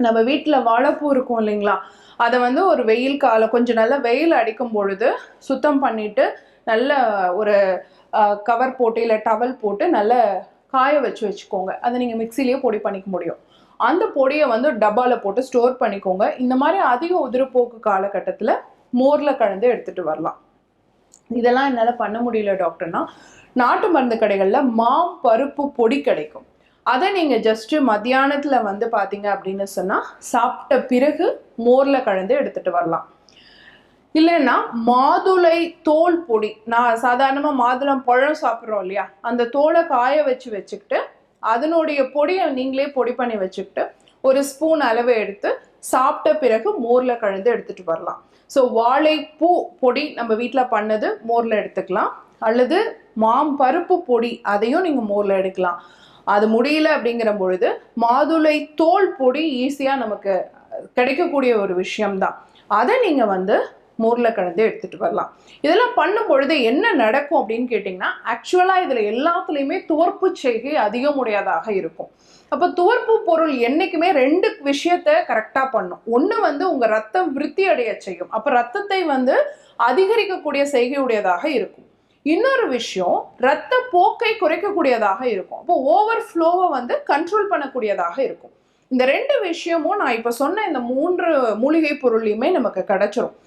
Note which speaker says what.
Speaker 1: நம்ம வீட்டில் வாழைப்பூ இருக்கும் இல்லைங்களா, அதை வந்து ஒரு வெயில் காலம் கொஞ்சம் நல்லா வெயில் அடிக்கும் பொழுது சுத்தம் பண்ணிட்டு நல்ல ஒரு கவர் போட்டு இல்லை டவல் போட்டு நல்ல காய வச்சுக்கோங்க. அதை நீங்கள் மிக்சிலேயே பொடி பண்ணிக்க முடியும். அந்த பொடியை வந்து டப்பாவில் போட்டு ஸ்டோர் பண்ணிக்கோங்க. இந்த மாதிரி அதிக உதிரப்போக்கு காலகட்டத்தில் மோரில் கலந்து எடுத்துகிட்டு வரலாம். இதெல்லாம் என்னால் பண்ண முடியல டாக்டர்னா, நாட்டு மருந்து கடைகளில் மாம் பருப்பு பொடி கிடைக்கும். அதை நீங்கள் ஜஸ்ட்டு மத்தியானத்தில் வந்து பார்த்தீங்க அப்படின்னு சொன்னால் சாப்பிட்ட பிறகு மோரில் கலந்து எடுத்துகிட்டு வரலாம். இல்லைன்னா மாதுளை தோல் பொடி, நான் சாதாரணமாக மாதுளம் பழம் சாப்பிட்றோம் இல்லையா, அந்த தோலை காய வச்சுக்கிட்டு அதனுடைய பொடியை நீங்களே பொடி பண்ணி வச்சுக்கிட்டு ஒரு ஸ்பூன் அளவு எடுத்து சாப்பிட்ட பிறகு மோரில் கலந்து எடுத்துகிட்டு வரலாம். ஸோ வாழைப்பூ பொடி நம்ம வீட்டில் பண்ணது மோரில் எடுத்துக்கலாம், அல்லது மாம் பருப்பு பொடி அதையும் நீங்கள் மோரில் எடுக்கலாம். அது முடியல அப்படிங்கிற பொழுது மாதுளை தோல் பொடி ஈஸியாக நமக்கு கிடைக்கக்கூடிய ஒரு விஷயம்தான். அதை நீங்கள் வந்து மோரில் கலந்து எடுத்துகிட்டு வரலாம். இதெல்லாம் பண்ணும் பொழுது என்ன நடக்கும் அப்படின்னு கேட்டிங்கன்னா, ஆக்சுவலாக இதில் எல்லாத்துலேயுமே துவர்ப்பு செய்கை அதிகமுடையதாக இருக்கும். அப்போ துவர்ப்பு பொருள் என்றைக்குமே 2 விஷயத்தை கரெக்டாக பண்ணும். ஒன்று வந்து உங்கள் ரத்தம் விருத்தி அடைய செய்யும், அப்போ ரத்தத்தை வந்து அதிகரிக்கக்கூடிய செய்கையுடையதாக இருக்கும். இன்னொரு விஷயம் ரத்த போக்கை குறைக்கக்கூடியதாக இருக்கும். அப்போ ஓவர் ஃப்ளோவை வந்து கண்ட்ரோல் பண்ணக்கூடியதாக இருக்கும். இந்த 2 விஷயமும் நான் இப்போ சொன்ன இந்த 3 மூலிகை பொருளையுமே நமக்கு கிடைச்சிரும்.